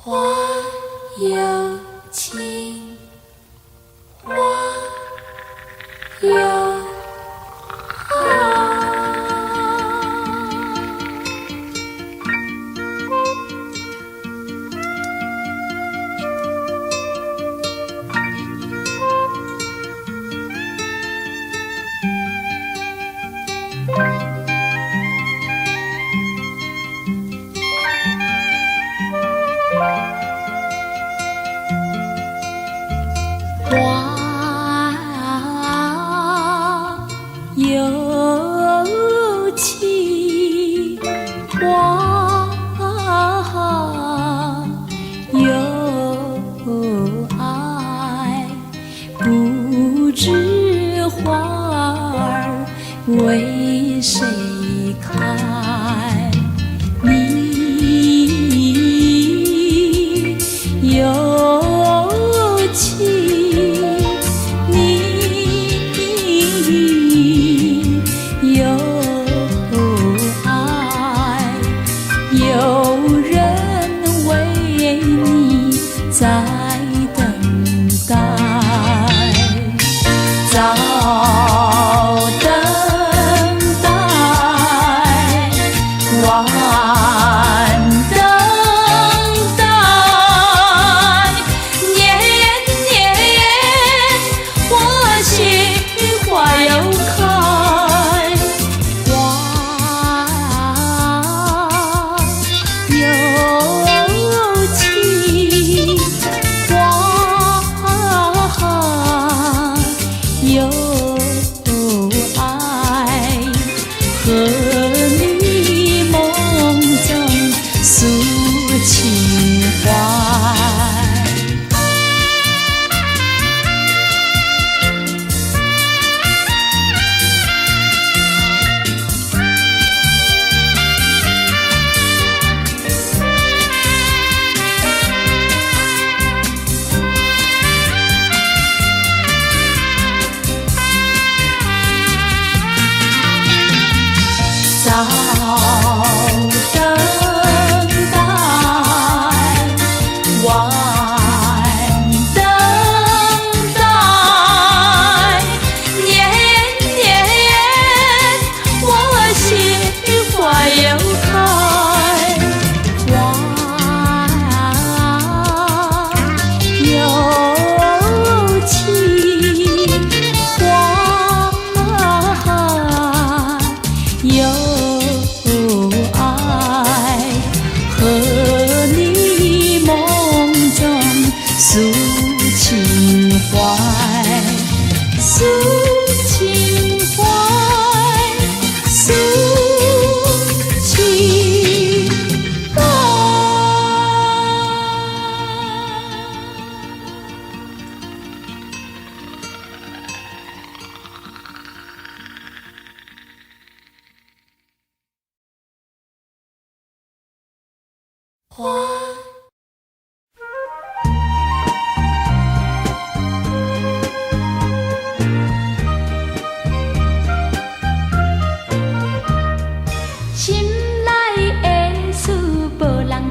花有情，花有爱。为谁开？你有情，你有爱，有人为你在等待。和你梦中诉情怀。诉情怀，诉情怀，诉情怀。花。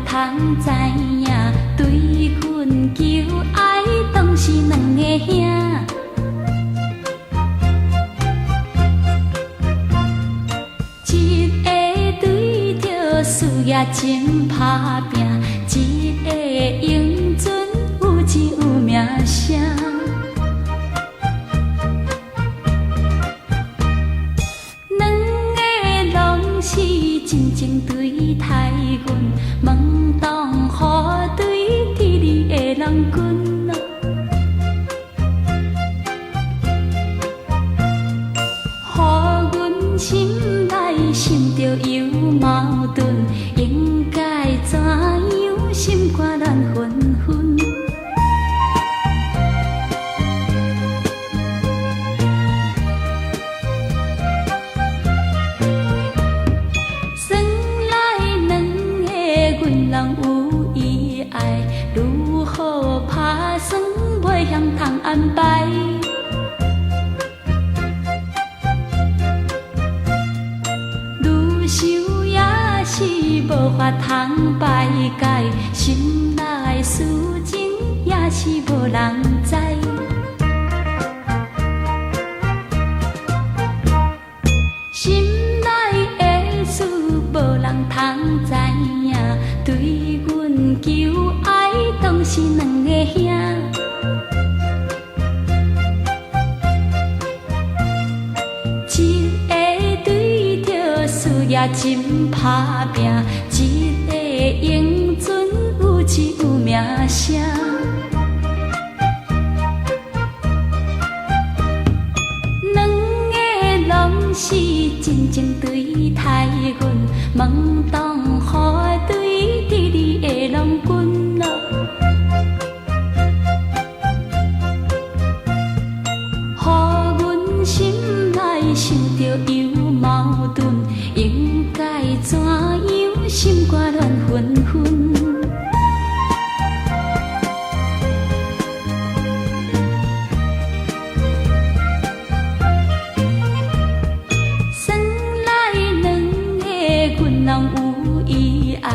通知影，对阮求爱，当是两个兄。一个对着事业情打拼，一个英俊有钱有名声。两个拢是真情对待阮，问当何对伫你的人群啊？予阮心内心着有矛盾，应该怎样心肝乱纷纷？人有意爱，如何打算袂晓通安排？愈想也是无法通排解，心内是无人知。心内的事无人通知影，对阮求爱当是两个兄。一个对着事业真打拼，一个英俊有志有名声。两个拢是真情对待阮，梦东雨对伫你的郎君咯。想着有矛盾，应该怎样？心肝乱纷纷。算来两个阮人有意爱，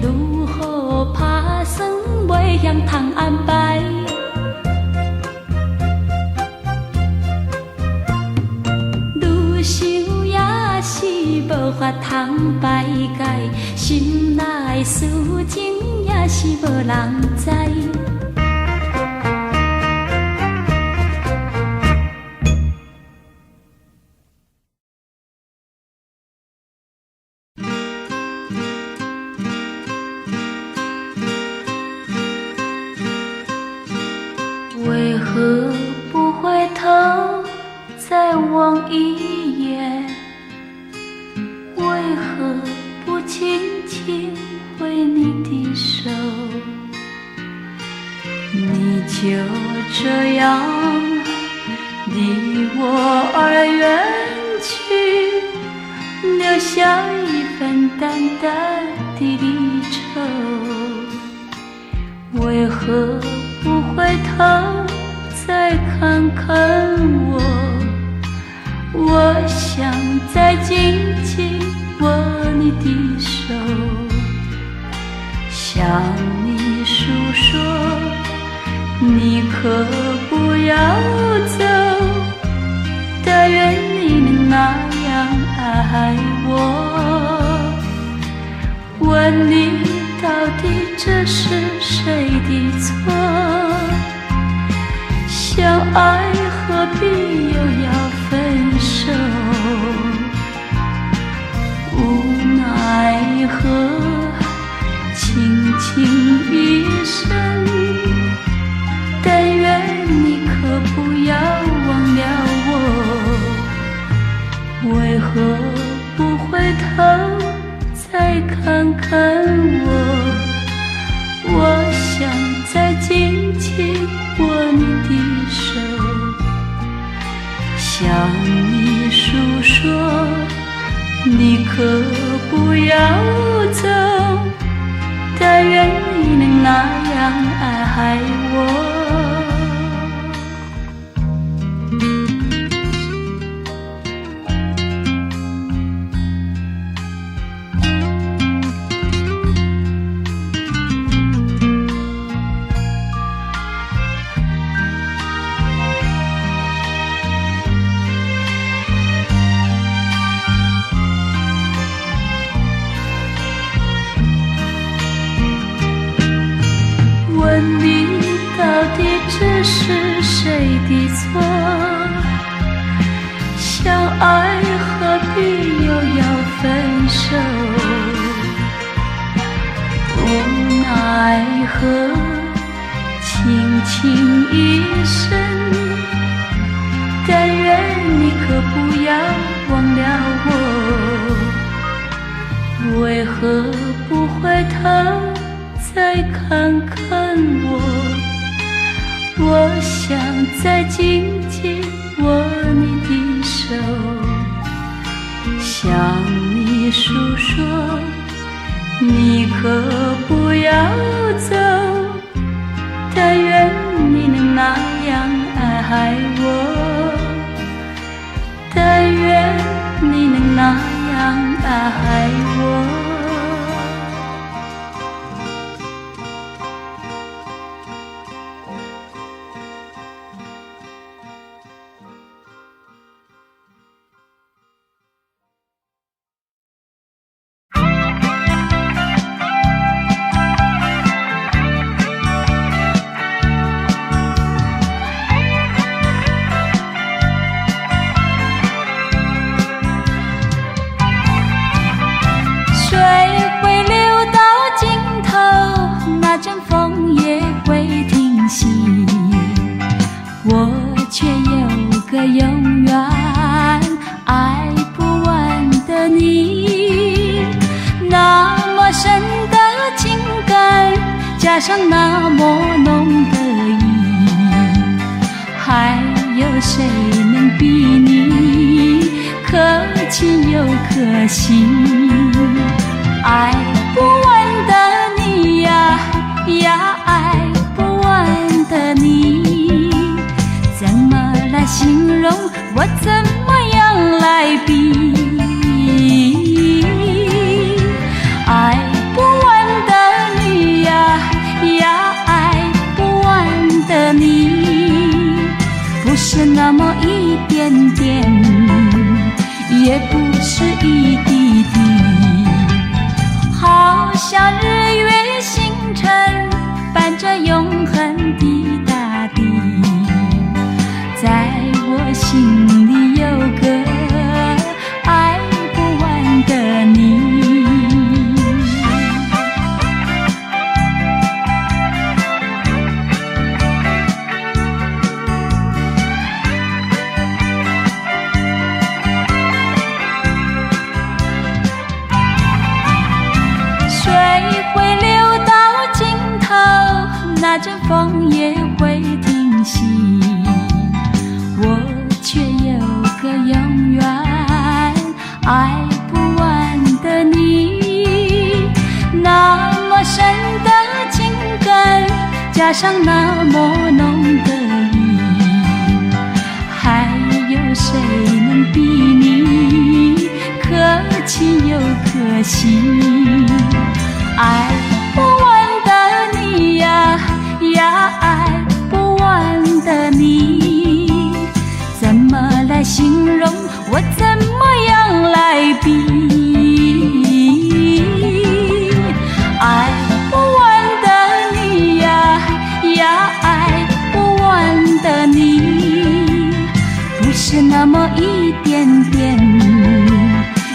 如何打算袂晓通安排？无法通排解，心内事情也是无人知。为何不回头再望一眼？为何不轻轻挥你的手？你就这样离我而远去，留下一份淡淡的离愁。为何不回头再看看我？我想再紧紧握你的手，向你诉说，你可不要走，但愿你能那样爱我。问你到底这是谁的错？相爱何必又要分手？无奈何，轻轻一声，但愿你可不要忘了我。为何不回头再看看我？我想再紧紧握你的手，向你诉说，你可不要走，但愿你能那样爱我。问你到底这是谁的错？相爱何必又要分手？无奈何，轻轻一声，但愿你可不要忘了我。为何不回头再看看我？我想再紧紧握你的手，向你诉说，你可不要走，但愿你能那样爱我，但愿你能那样爱我。阵风也会停息，我却有个永远爱不完的你。那么深的情感，加上那么浓的意，还有谁能比你可亲又可惜？爱不完的你呀呀，爱不完的你，怎么来形容？我怎么样来比？爱不完的你呀呀，爱不完的你，不是那么一点点，也不是一滴滴，好像日月星辰伴着永恒的大地，在我心里有个爱不完的你。那阵风也会停息，我却有个永远爱不完的你。那么深的情感，加上那么浓的意，还有谁能比你可亲又可惜？爱不完的你呀呀，爱不完的你，怎么来形容？我怎么样来比？爱不完的你呀呀，爱不完的你，不是那么一点点，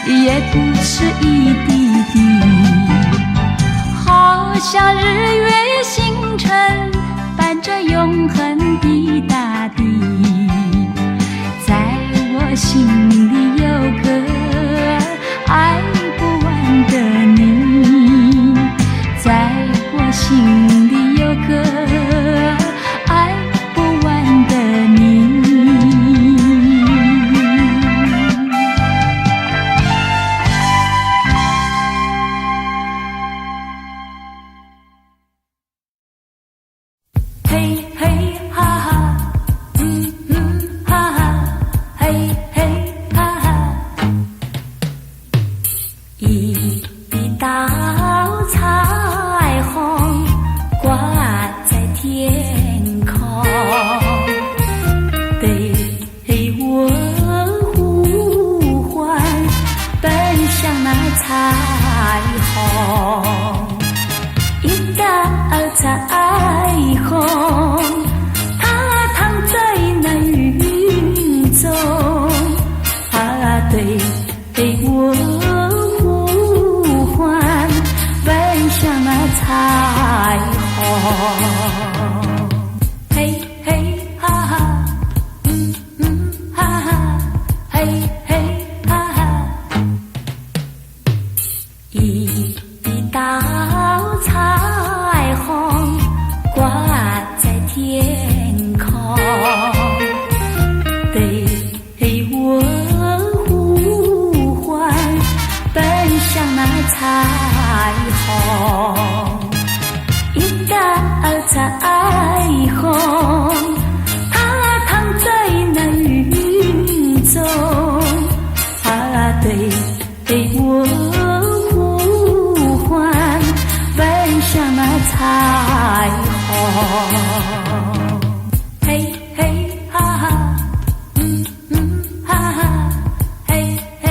也不是一滴滴，好像日月星辰伴着永恒的大地，在我心里有个爱不完的你，在我心里有个爱不完的你。嘿嘿哈哈，哈哈，嘿嘿哈哈，一道彩虹挂在天空，对我呼唤，奔向那彩虹。一道彩虹，它躺在那云中，对我呼唤，奔向那彩虹。嘿嘿哈哈，哈哈，嘿嘿哈哈，一道彩虹挂在天空，对我呼唤，奔向那彩虹。一道彩虹，它躺在那云中，对我呼唤，奔向那彩虹。嘿嘿哈哈，哈哈，嘿嘿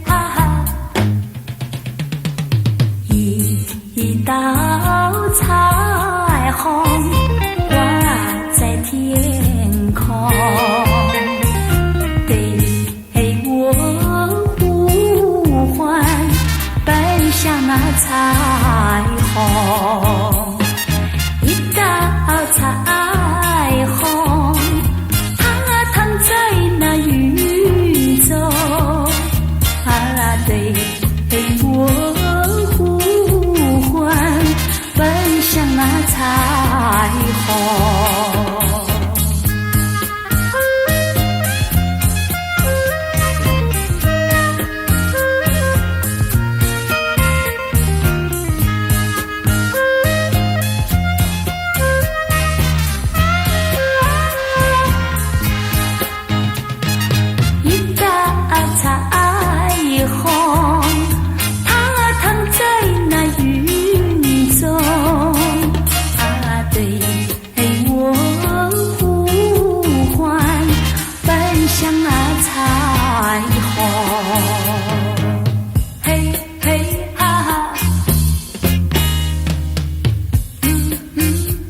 哈哈，一道彩虹挂在天空，对我呼唤，奔向那彩虹。好。一大彩虹，它躺在那云中，它对我呼唤，奔向那彩虹。嘿嘿哈哈，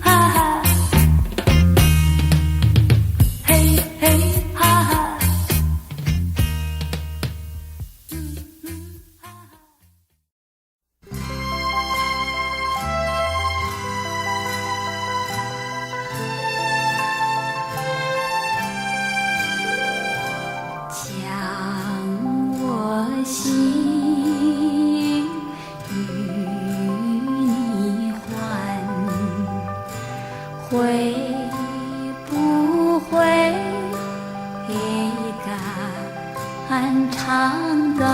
哈哈，嘿嘿哈哈。将我心与你还，会不会肝肠断？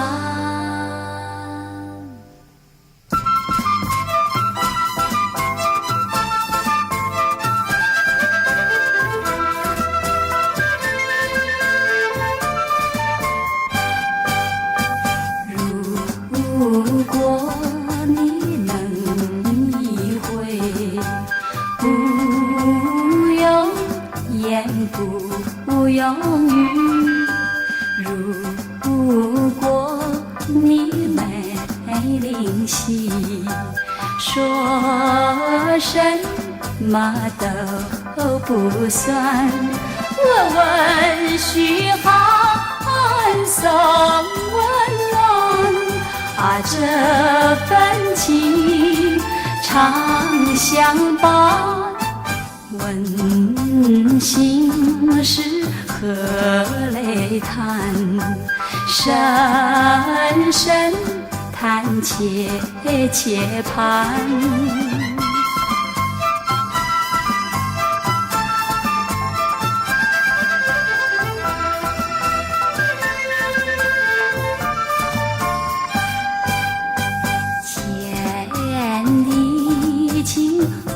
如果你能意会，不用言，不用语。如果你没灵犀，说什么都不算。我温煦寒送温暖。这份情长相伴，温馨时和泪谈，深深叹切切盼。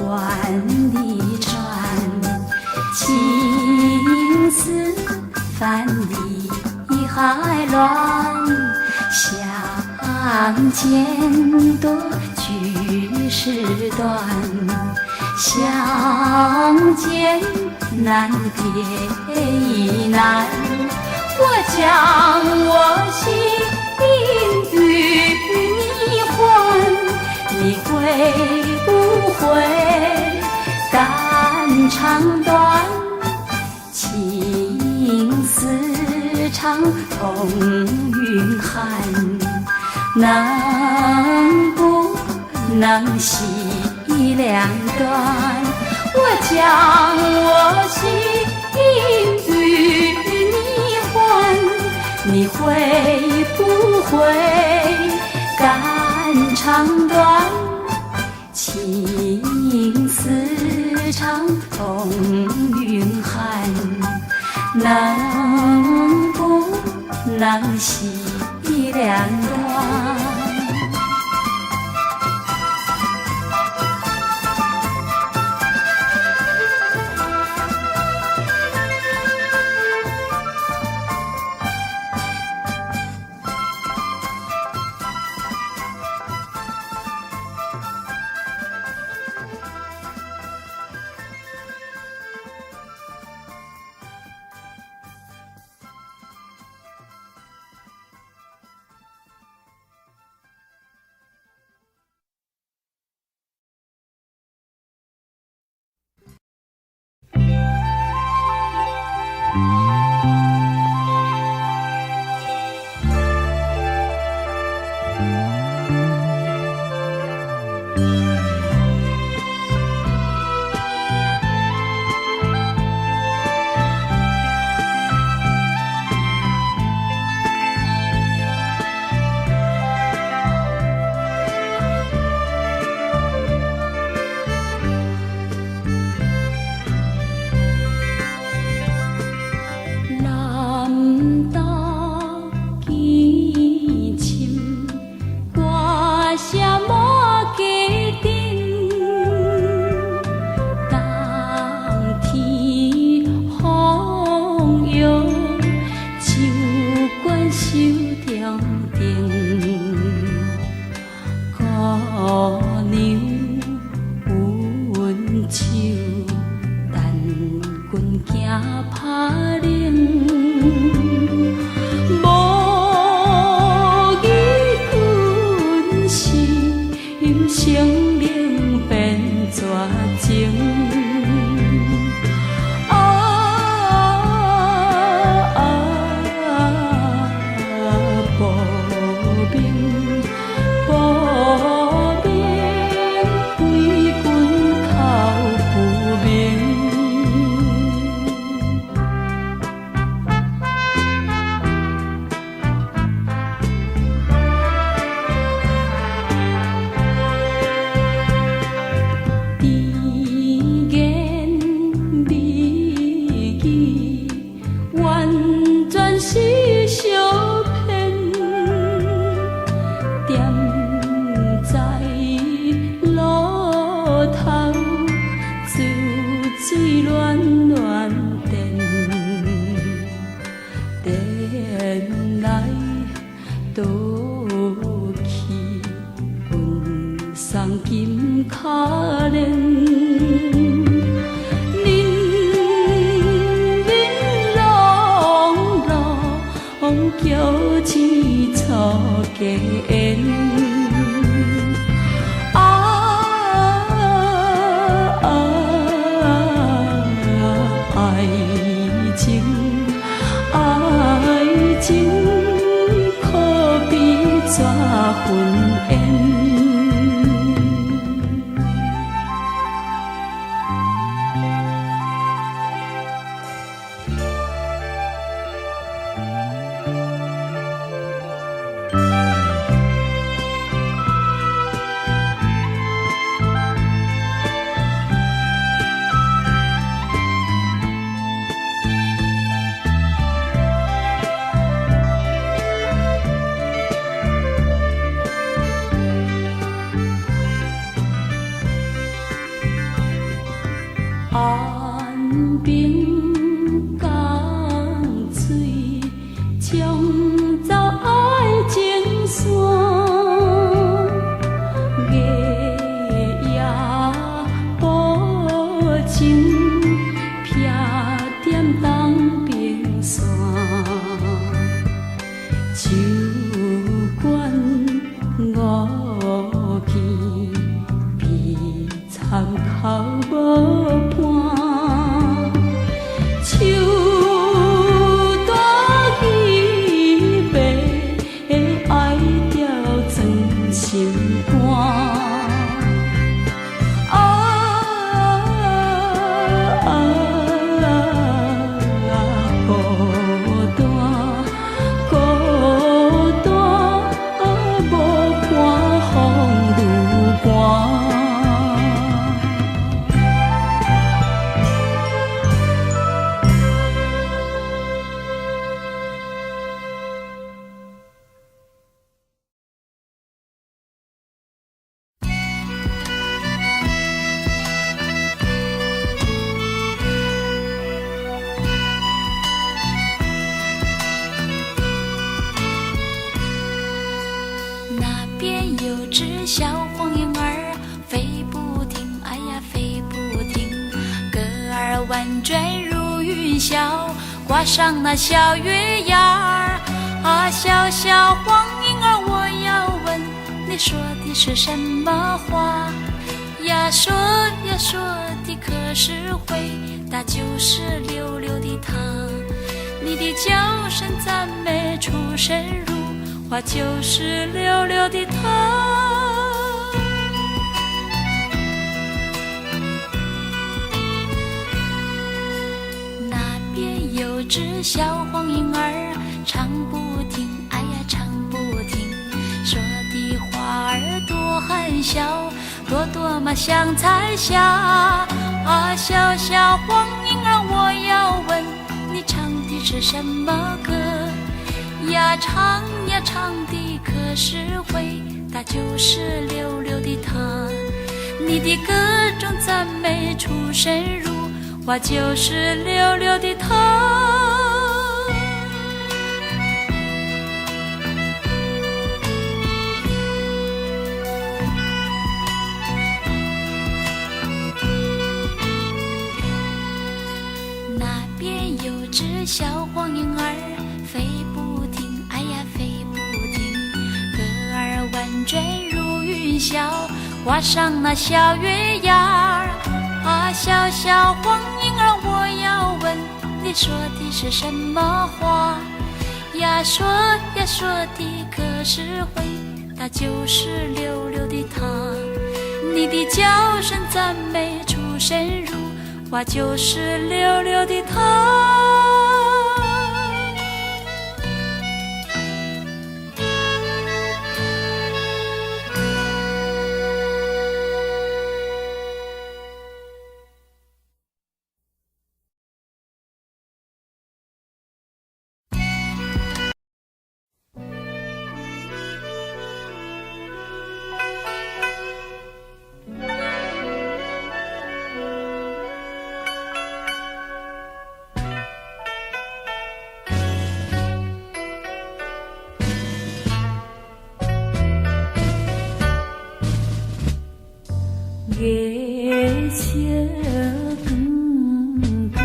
万里船，情丝泛里海乱。相见多，聚时短，相见难别亦难。我将我心与你还，你会不会肝肠断？情丝长，痛云寒，能不能惜两端？我将我心与你还，你会不会肝肠断？情丝长，痛云寒，能不能惜两端？手，等阮行拍冷。无义阮心生冷变绝情。挂上那小月牙儿啊，小小黄莺儿，我要问你说的是什么话呀？说呀说的可是回答就是溜溜的他，你的叫声赞美出神入化，就是溜溜的他。有只小黄莺儿唱不停，哎呀唱不停，说的话儿多含笑，朵朵嘛像彩霞啊，小小黄莺儿，我要问你唱的是什么歌呀？唱呀唱的可是回答就是溜溜的他，你的歌中赞美出神入化，就是溜溜的他。小黄莺儿飞不停，哎呀飞不停，歌儿婉转如云霄，挂上那小月牙儿。啊，小小黄莺儿，我要问你说的是什么话呀？说呀说的可是回答就是溜溜的他。你的叫声赞美出神入化，就是溜溜的他。月色光光，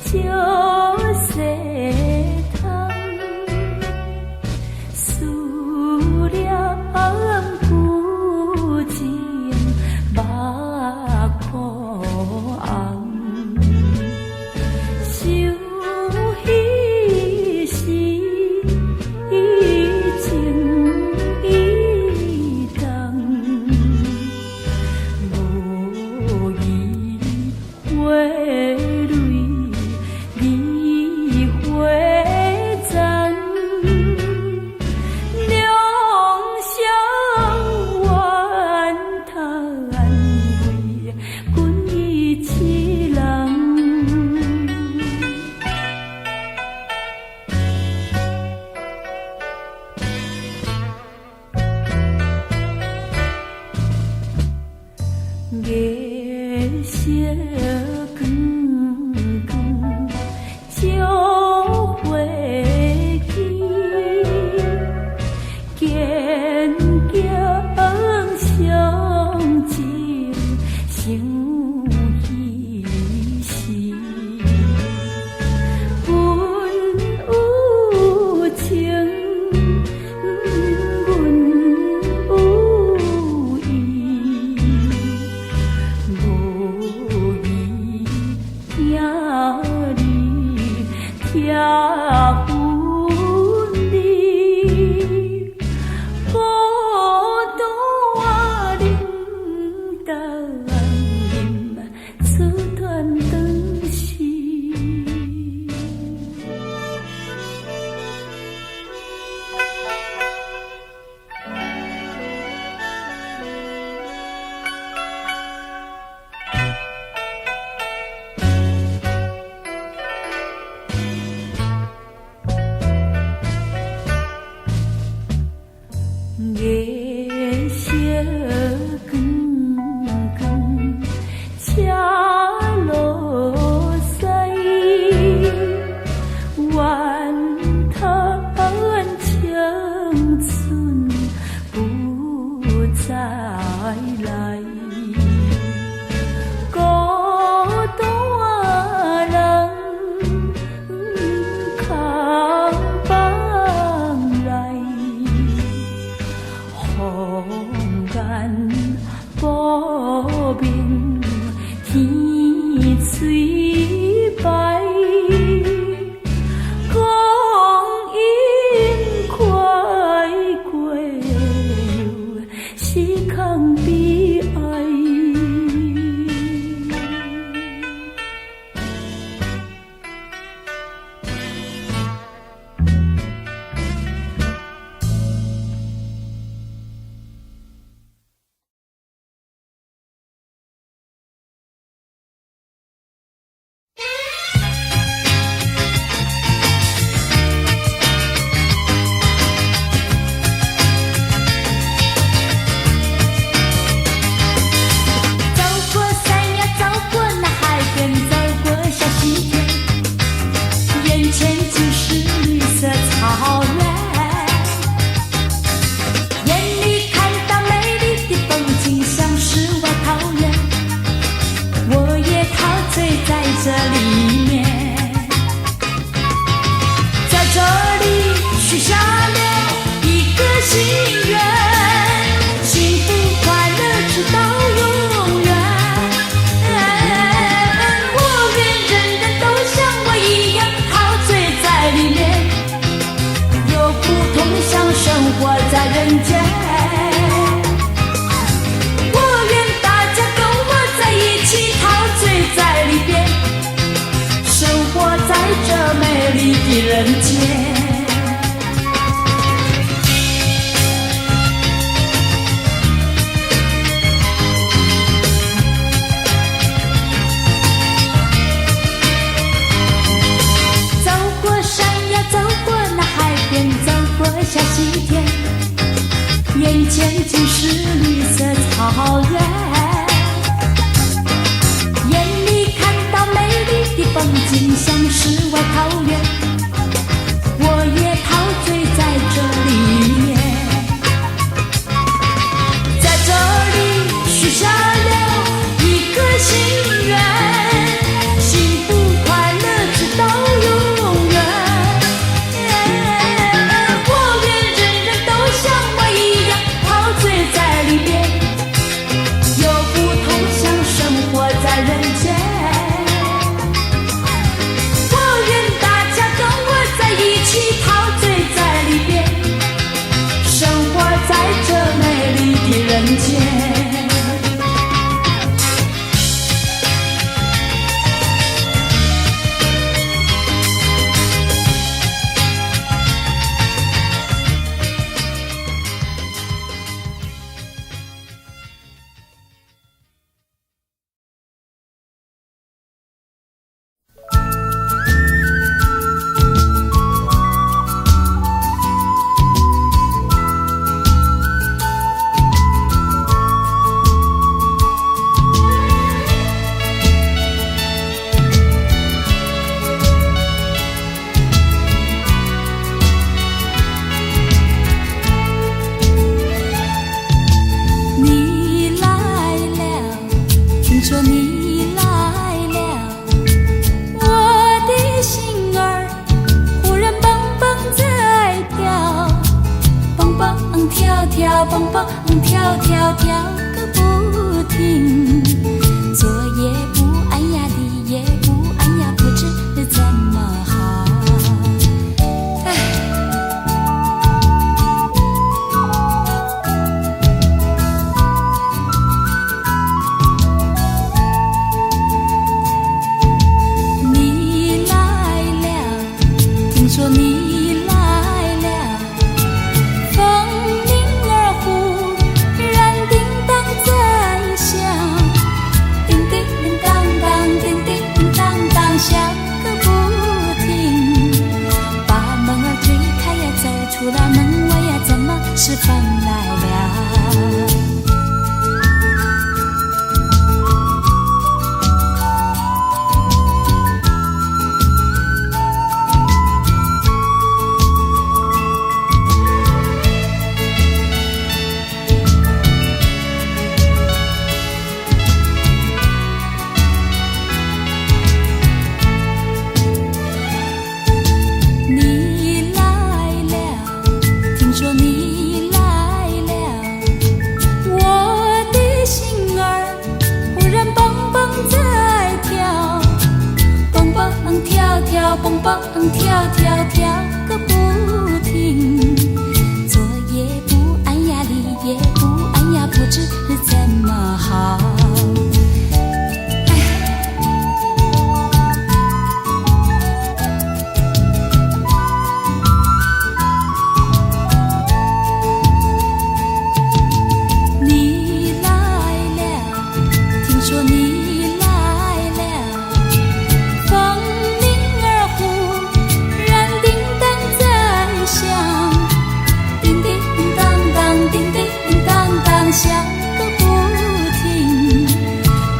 照西窗，思念旧情目眶红，想彼时情意重。花蕊梨花残，两相怨叹为君一世人。月色光光，照花枝，渐渐相情成彼时。阮有情，阮有意。无意听你听分离，孤单冷淡饮出段长时。人间。走过山呀，走过那海边，走过小溪田，眼前尽是绿色草原，眼里看到美丽的风景，像世外桃源，我也陶醉在这里面，在这里许下了一个心愿，幸福快乐直到永远。我愿人人都像我一样陶醉在里边，有不同享生活在人间。我愿大家跟我在一起陶醉在里边，生活在这美丽的人间。蹦蹦跳跳跳个不停，左也不按呀，右也不按呀，不知怎么好。你来了，听说你来了，风响个不停，把门儿推开呀，走出了门外呀，怎么是风来了？蹦蹦跳跳跳个不停，左也不按呀，右也不按呀，不知怎么好。你来了，听说你来了，风响个不停，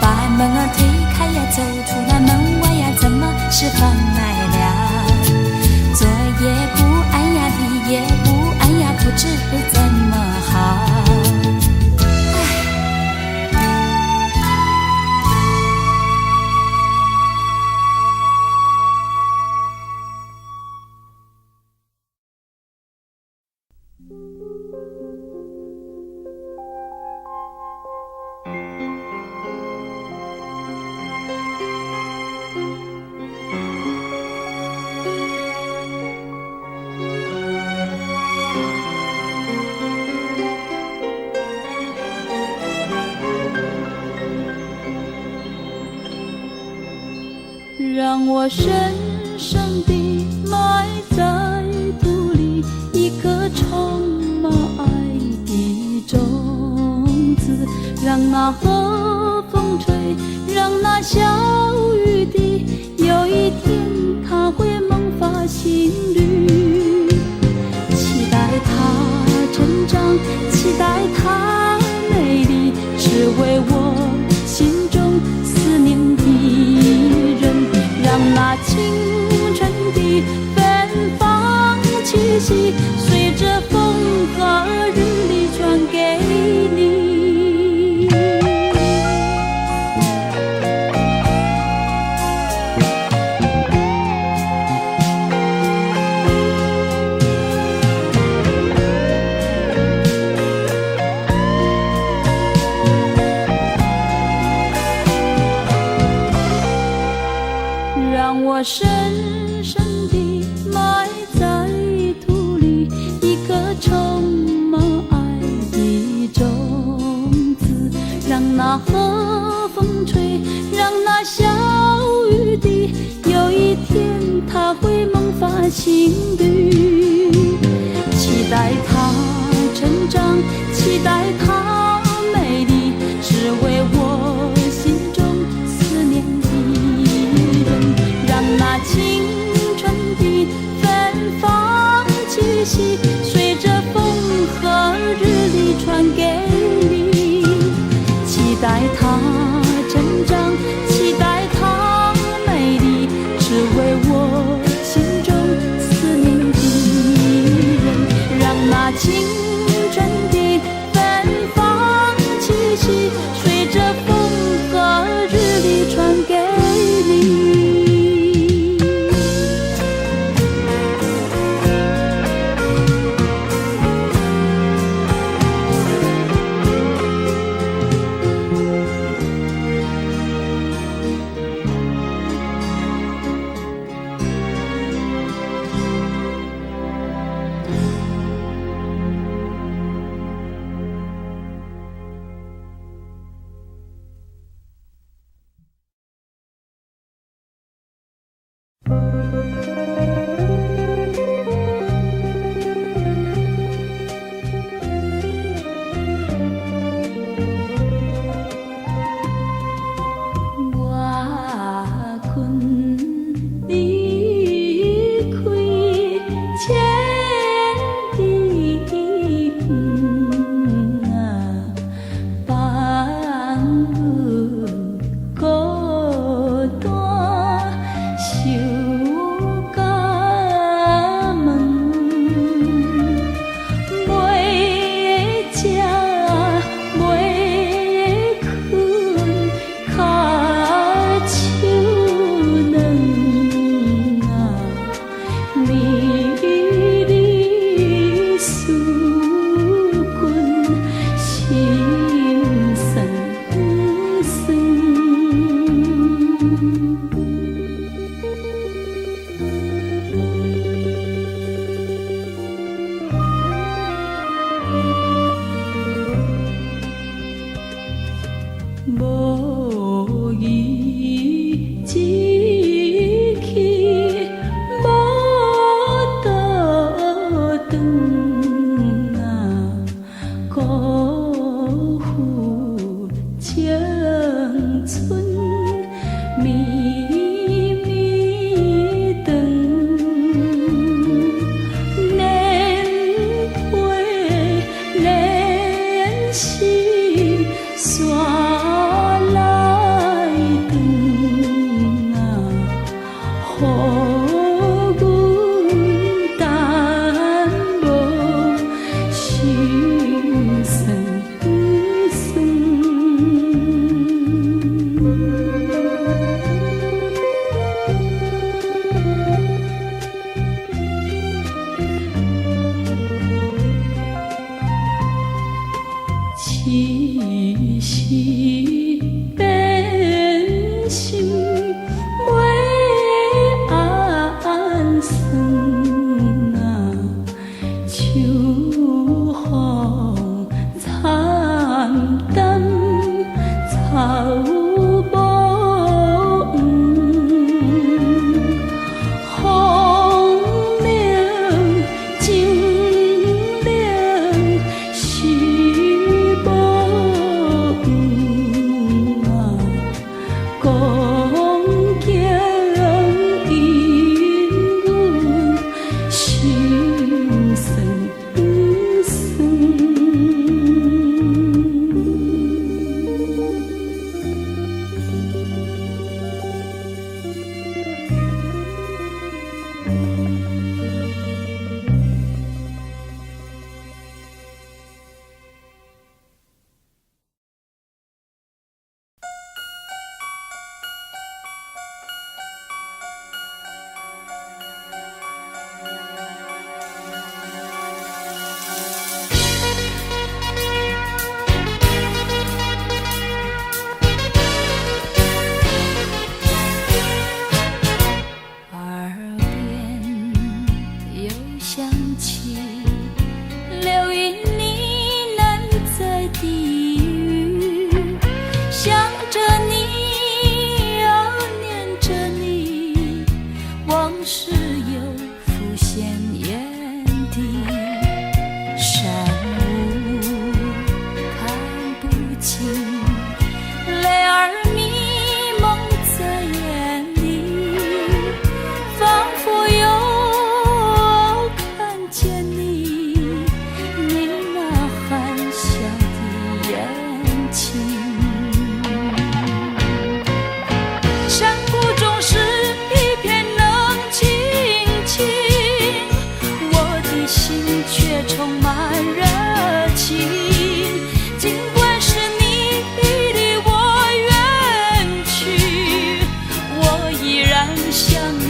把门儿推开呀，走出了门外呀，怎么是风来了？左也不按呀，右也不按呀，不知怎么好。让我深深地埋在土里，一颗充满爱的种子，让那和风吹，让那小雨滴，有一天它会萌发新绿。期待它成长，期待它美丽，只为我心中思念的人，让那青春的芬芳气息随着风和日丽传给你。让我深深地埋在土里，一颗充满爱的种子，让那和风吹，让那小雨滴，有一天它会萌发新绿。期待它成长，期待它美丽，只为我心中思念的人，让那青春的芬芳气息随着风和日丽传给你。期待它成长，期待它美丽，只为我心中思念的人，让那青春的芬芳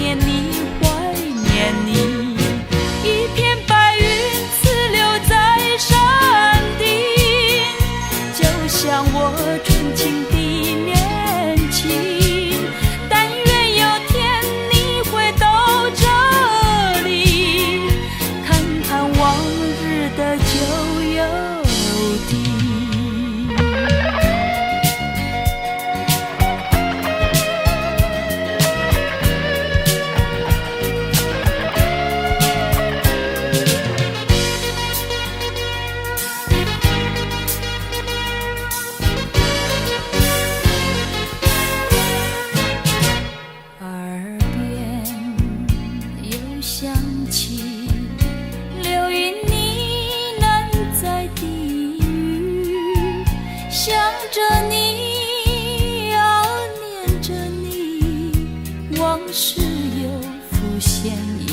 念你，怀念你。一片白云刺留在山顶，就像我纯情的年轻。但愿有天你会到这里，看看往日的旧友的。耳边又响起流云呢喃在低语，想着你，念着你，往事又浮现眼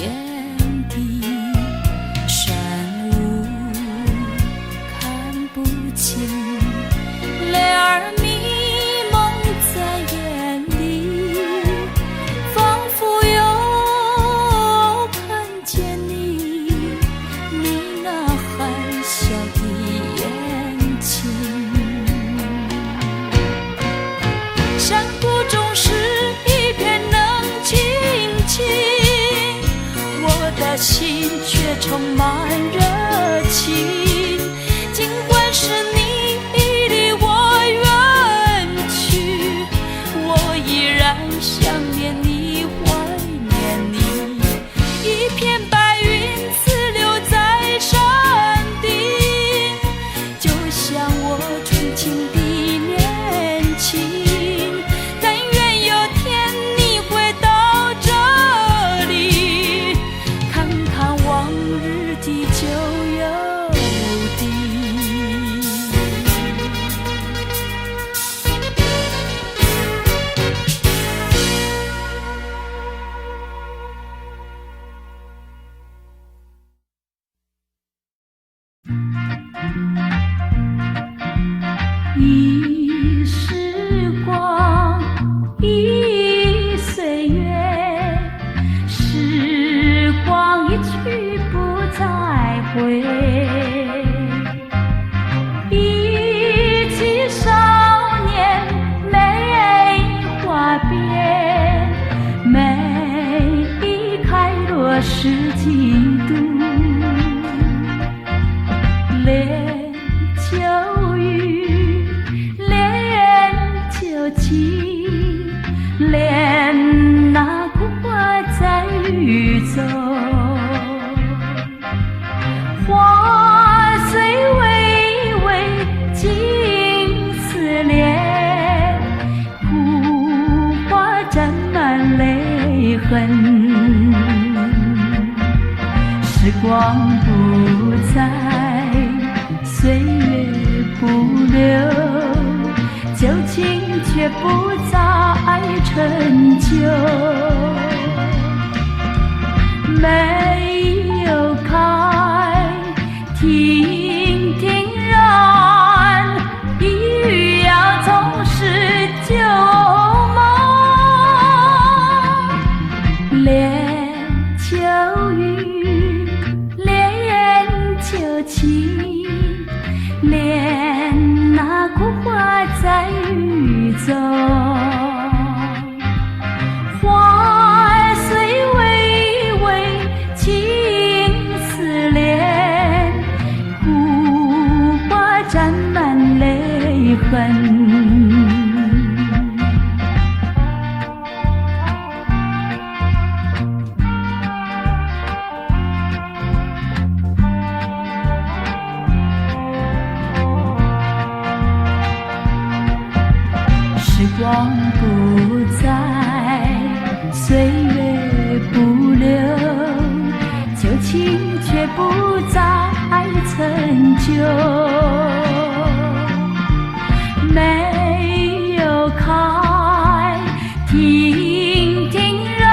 底，山雾看不清，泪儿迷蒙在眼里，仿佛又看见你，你那含笑的眼睛。山谷中是一片冷清清，我的心却充满热情。尽管是你已离我远去，我依然想念你，怀念你。一片白云刺留在山顶，就像我纯情的年轻。但愿有天你会到这里，看看往日的旧友的。一时光，一岁月，时光一去不再回。忆起少年梅花边，每一开落是几度。恋旧雨，恋旧情，恋那枯花在雨中。花虽微微，尽思恋，枯花沾满泪痕。时光不再，岁月不留，旧情却不再陈旧。没有开，亭亭然，一语要从拾旧梦。恋旧雨，恋旧情，恋那枯花在雨中。花虽微微，尽思恋，枯花沾满泪痕。时光不再，岁月不留，旧情却不再陈旧。没有开，亭亭然，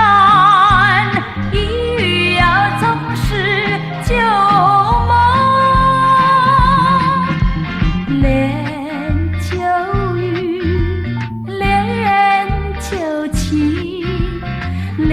一语要从拾旧梦。恋旧雨，恋旧情，恋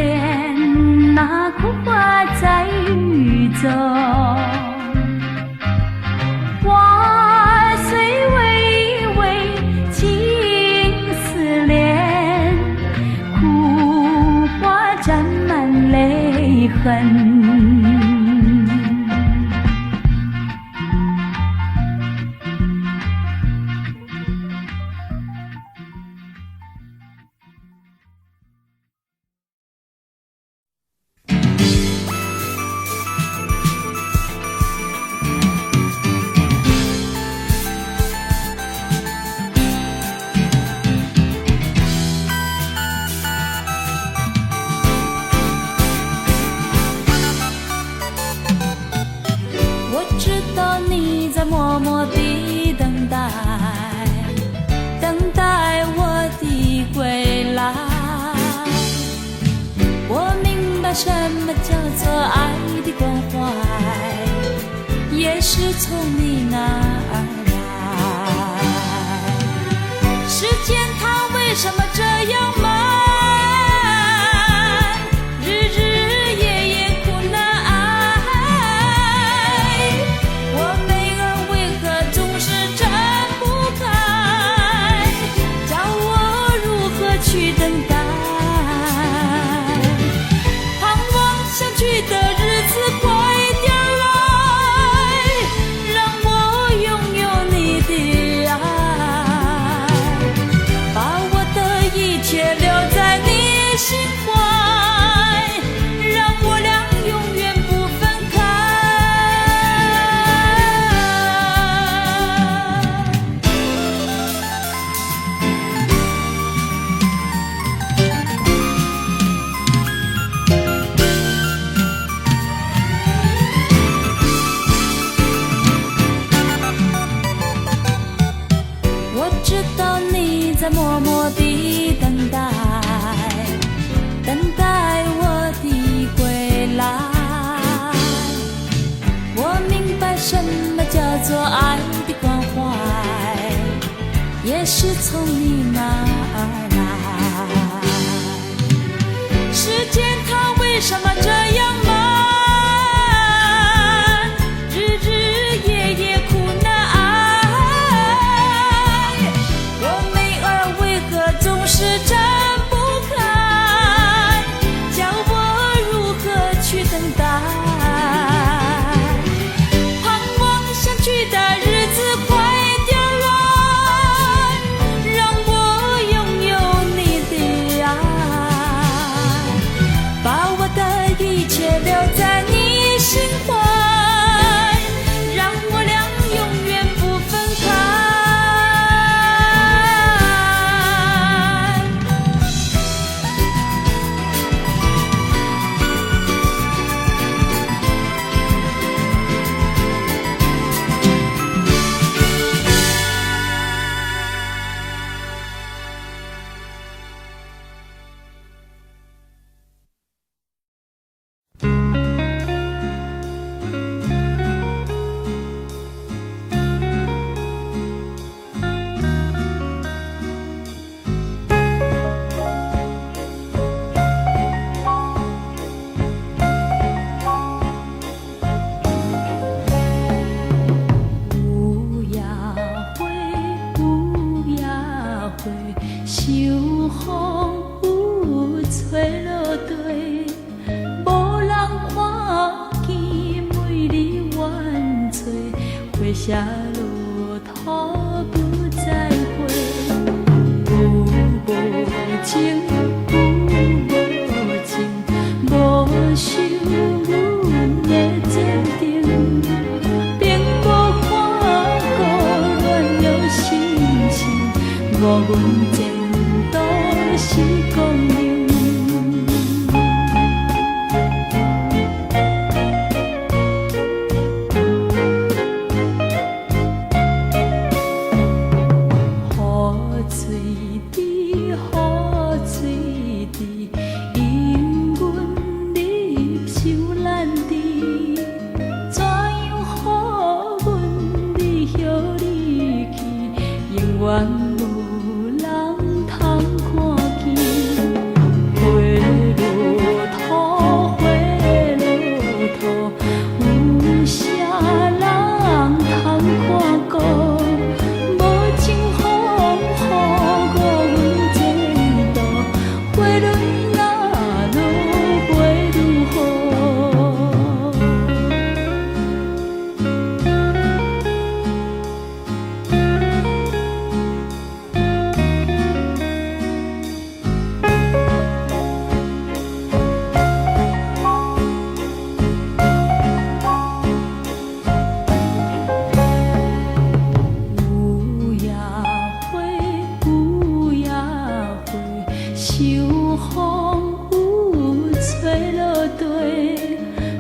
默默地等待，等待我的归来。我明白什么叫做爱的关怀，也是从你那儿来。时间它为什么这样慢？默默地等待，等待我的归来。我明白什么叫做爱的关怀，也是从你那儿来。时间它为什么这样慢？下路途不再回，有无情，有无情，无受阮的坚定，并无看过乱了心情，我阮前途是光明。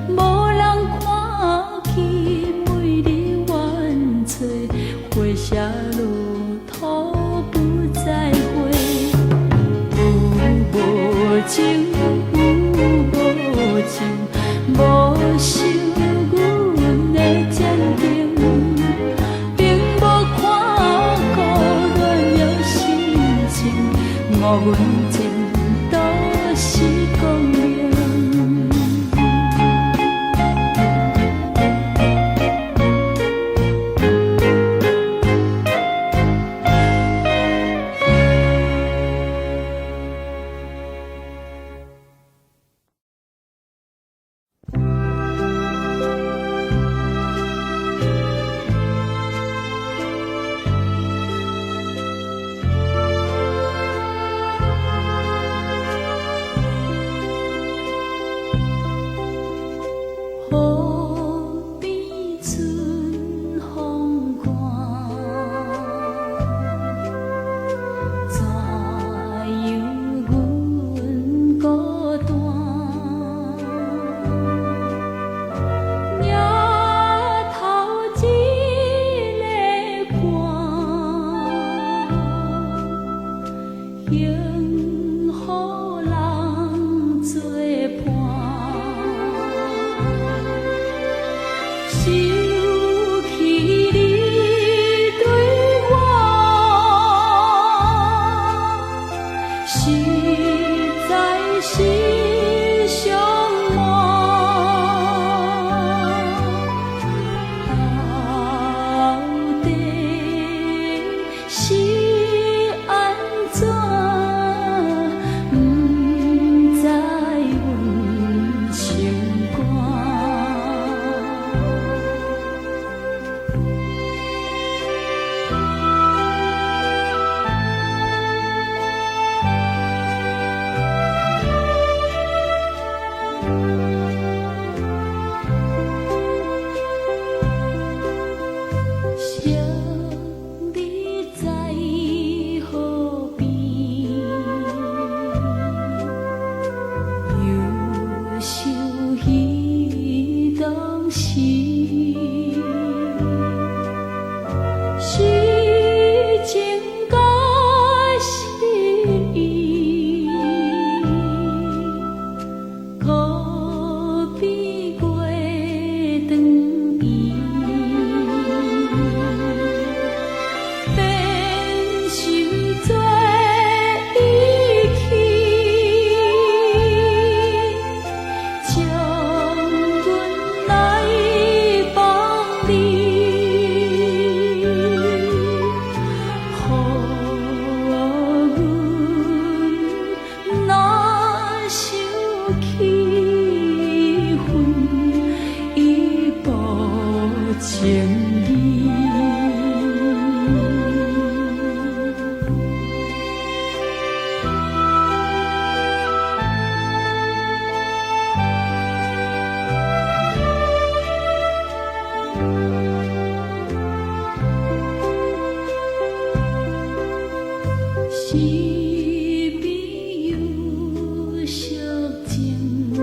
无人看见美丽万岁，情有无情，无受阮的坚定，并无看孤恋的心情，误阮前途是光明。河边春风寒，怎样阮孤单？额头一个寒，幸好人作伴。想起你对我，实在是伤到底是安怎？不知阮心肝。想你在河边，又想起当时，是情甲是意，可比月长圆。变心做意气，将阮来放你，予阮若想起恨，已无情义。是边又惜情。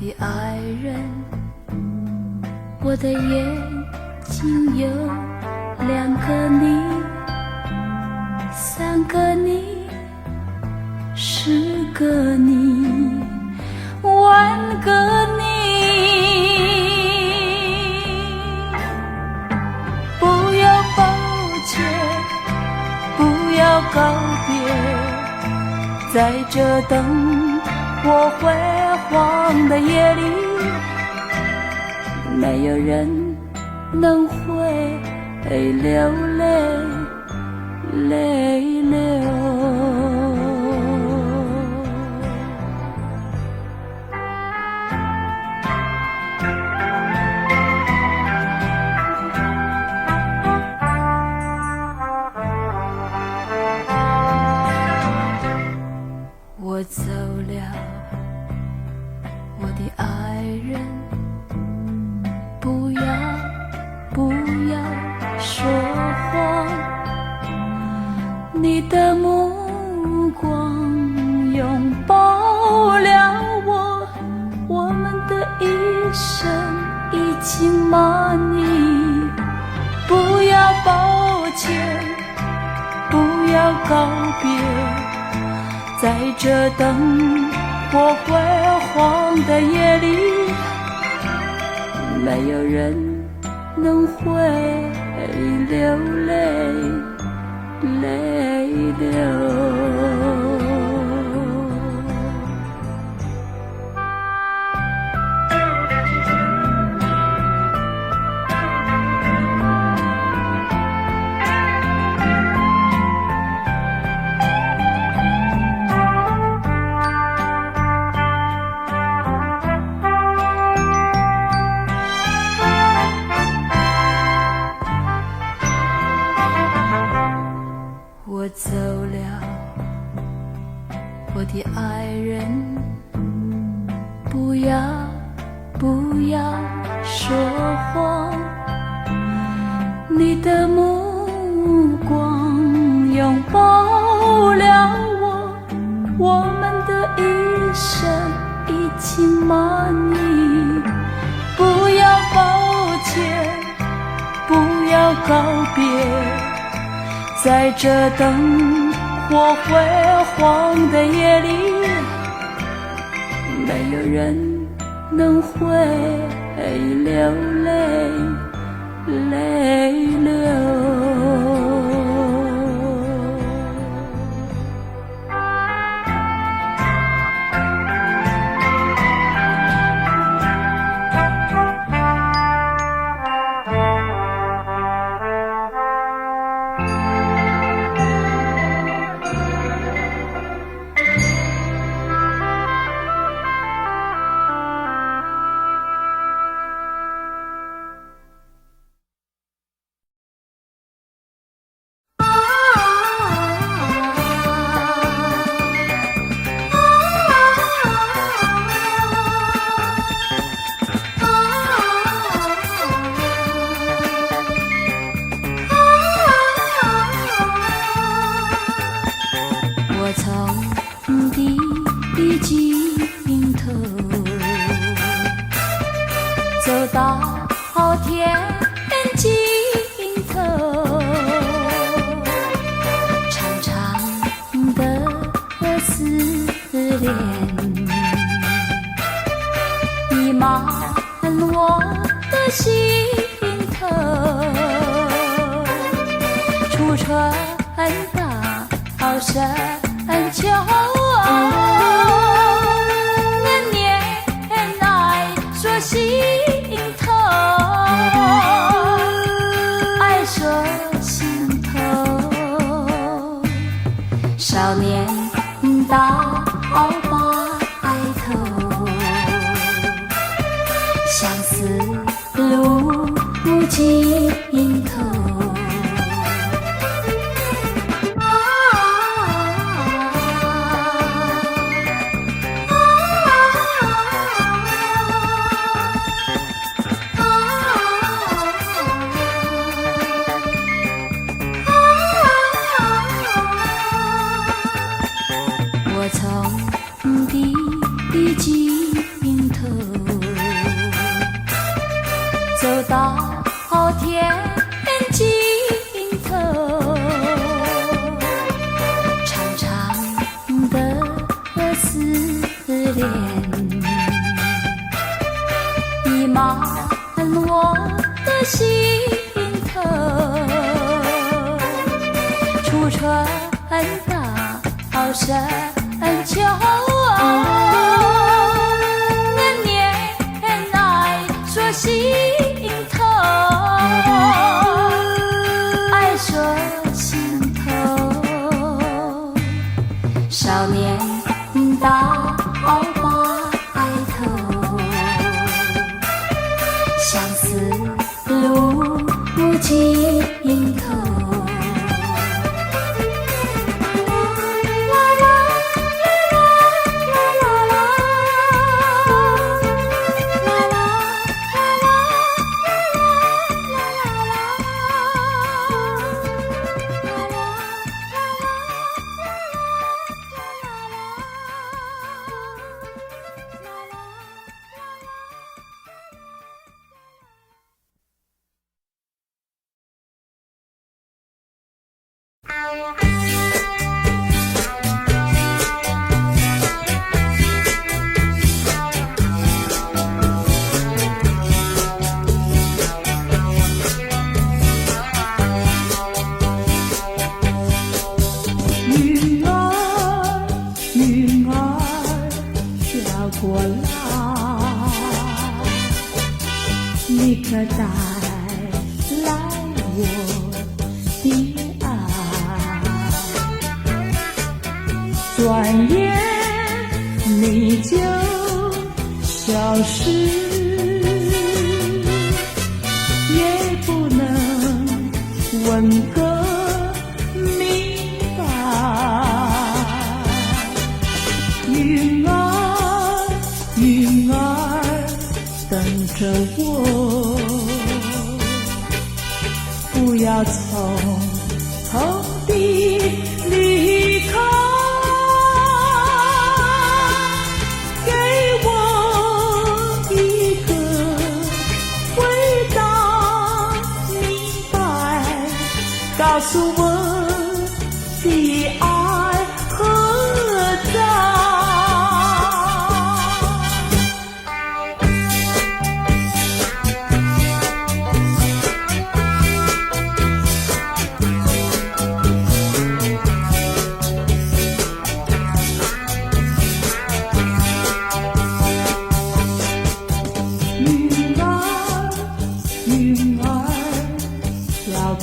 的爱人，我的眼睛有2个你，3个你，10个你，10000个你。不要抱歉，不要告别，在这灯火辉煌的夜里，没有人能会流泪流。我走了，我的爱人，不要说谎，你的目光拥抱了我，我们的一生已经满意。不要抱歉，不要告别，在这灯火辉煌的夜里，没有人能会流泪流。我走了，我的爱人，不要说谎，你的目光拥抱了我，我们的一生已经满意。不要抱歉，不要告别，在这灯火辉煌的夜里，没有人能会流泪流。走到天尽头，长长的思念溢满我的心头，初春到深秋，年年来说心头，爱说心头，少年到白头，相思路无尽头。心头。初春到深秋，年年爱说心头，爱说心头。少年到白头，相思路不尽头。你可带来我的爱，转眼你就消失，也不能问个明白。云儿，云儿，等着我，不要匆匆地离开，给我一个回答明白，告诉我的爱何在。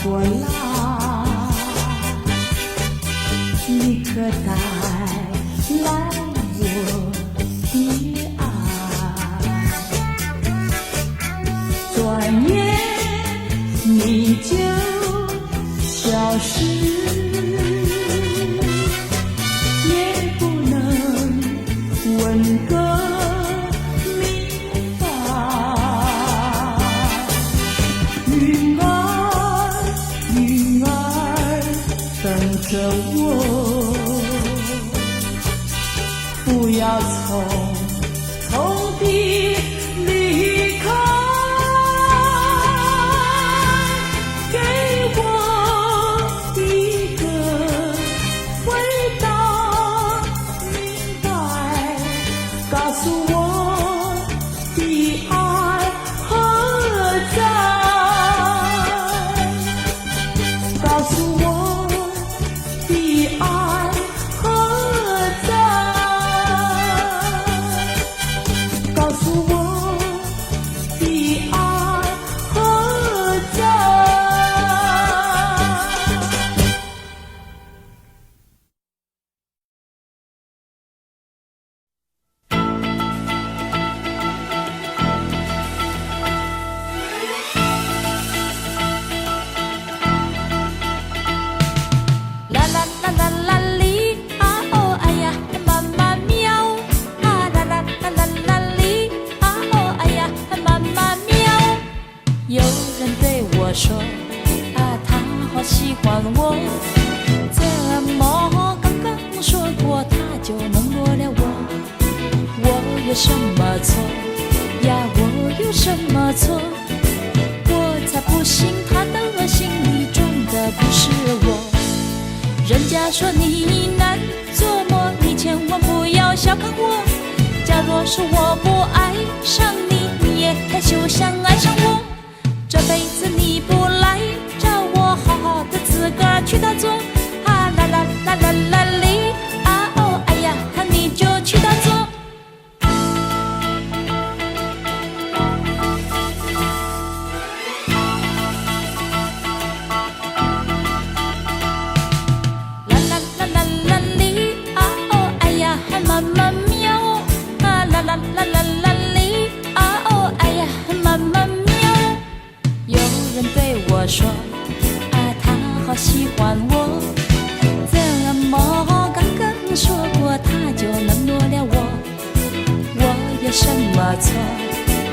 过来，你可带来我的爱，转眼你就消失，也不能问个明白。云儿，云儿，等着我，不要匆匆地离开，给我一个回答明白，告诉我的爱何在。告诉我的爱何在？告诉我的爱何在？啦啦啦啦啦哩啊哦哎呀，妈妈喵啊啦啦啦啦啦哩啊哦哎呀，妈妈喵。有人对我说啊，他好喜欢我，怎么刚刚说过他就能落了我？我有什么错呀？我有什么错？我才不信他的心里装的不是我。人家说你难琢磨，你千万不要小看我。假若是我不爱上你，你也太休想爱上我。这辈子去到左，啊啦啦啦啦啦哩，啊哦哎呀，你就去到左。啦啦啦啦啦哩，啊哦哎呀，妈妈喵，啊啦啦啦啦啦哩，啊哦哎呀，妈妈喵。有人对我说，啊他好喜欢我，怎么刚刚说过他就冷落了我？我有什么错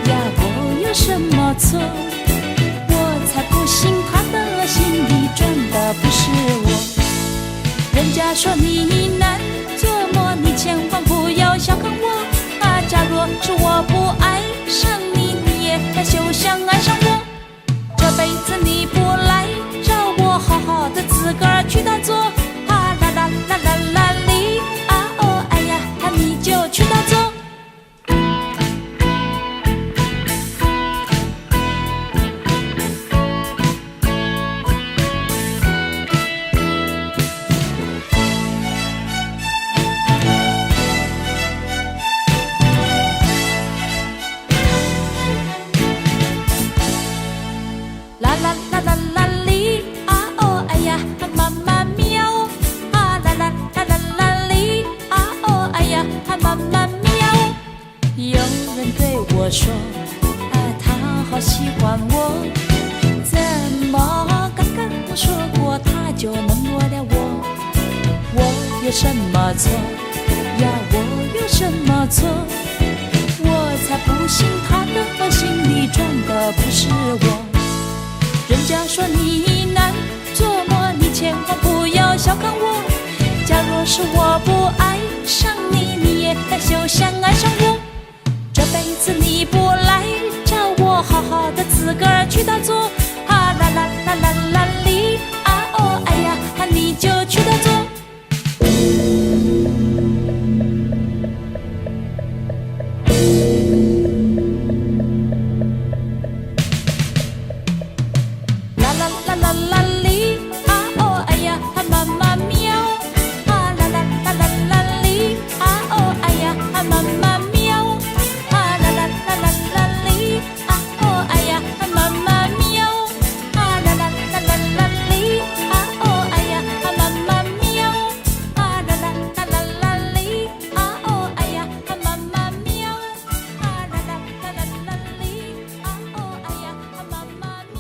呀？我有什么错？我才不信他的心里装的不是我。人家说你难琢磨，你千万不要小看我啊！假若是我不爱上你，你也休想爱上我。这辈子你不来找我，好好的自个儿去打坐，啊啦啦啦啦啦哩，啊哦哎呀，你就去打坐。啦啦啦啦啦哩，啊哦哎呀，妈妈喵，啊啦啦啦啦啦哩，啊哦哎呀，妈妈喵。有人对我说，啊他好喜欢我，怎么刚刚说过他就冷落了我？我有什么错呀？我有什么错？我才不信他的心里装的不是我。人家说你难琢磨，你千万不要小看我。假若是我不爱上你，你也休想爱上我。这辈子你不来找我，好好的自个儿去打坐，啊啦啦啦啦啦哩，啊哦哎呀，你就去打坐。啦啦啦啦啦哩，啊哦哎呀，妈妈喵，啊啦啦啦啦啦哩，啊哦哎呀，妈妈喵，啊啦啦啦啦啦哩，啊哦哎呀，妈妈喵，啊啦啦啦啦啦哩，啊哦哎呀，妈妈喵，啊啦啦啦啦啦哩，啊哦哎呀，妈妈喵，啊啦啦啦啦啦哩，啊哦哎呀，妈妈喵。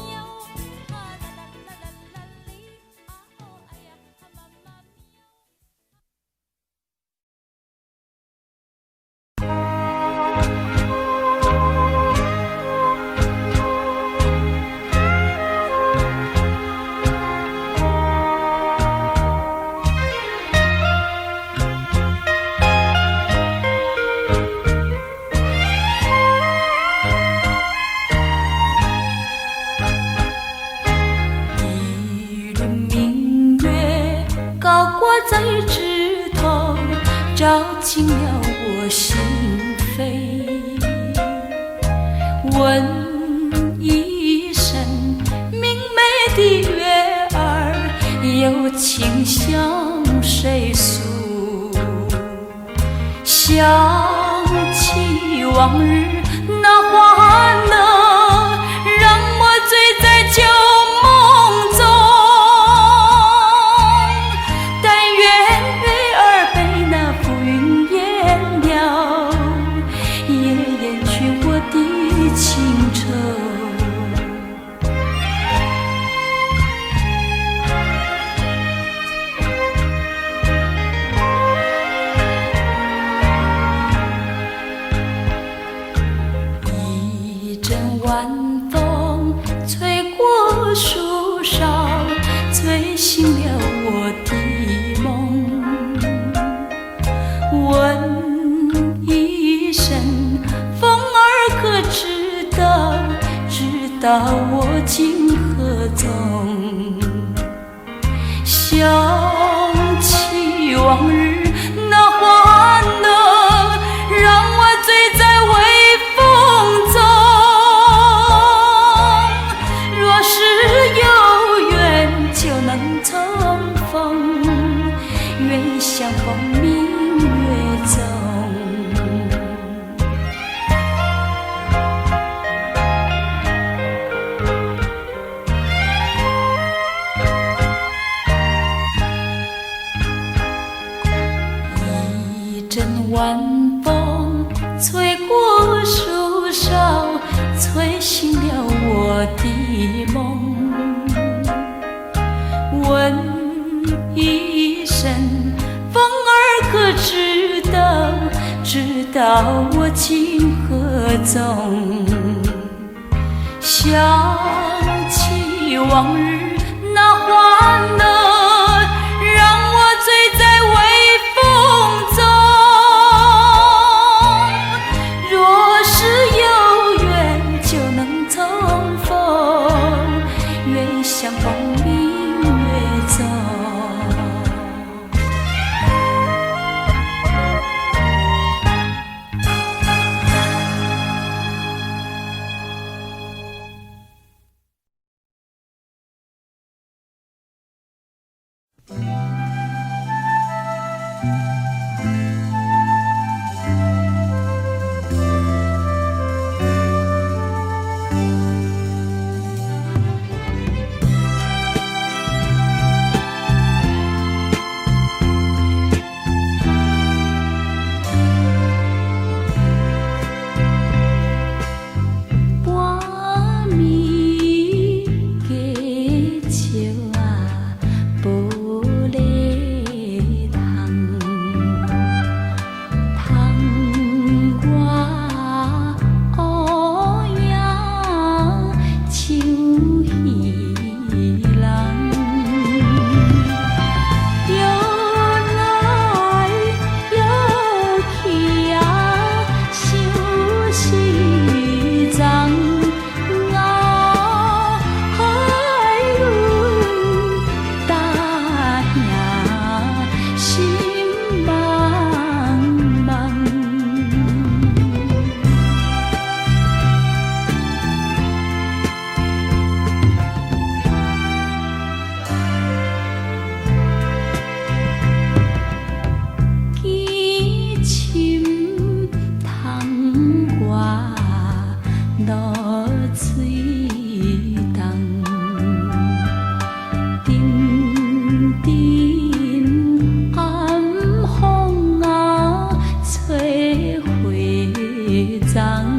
一轮明月高挂在枝头，照进了我心扉。问一声明媚的月儿，有情向谁诉？想起往日那欢乐，让我醉在旧梦中。但愿月儿被那浮云淹了，也掩去我的情愁。一阵晚风吹过树梢，吹醒了我的梦。问一声风儿可知道我今何踪？想起往日那欢乐，让我醉在微风中。若是有缘就能重吹醒了我的梦。问一声风儿可知道，知道我今何踪？想起往日那欢乐，让我醉在微风中。若是有缘就能重逢，愿相逢明月中。藏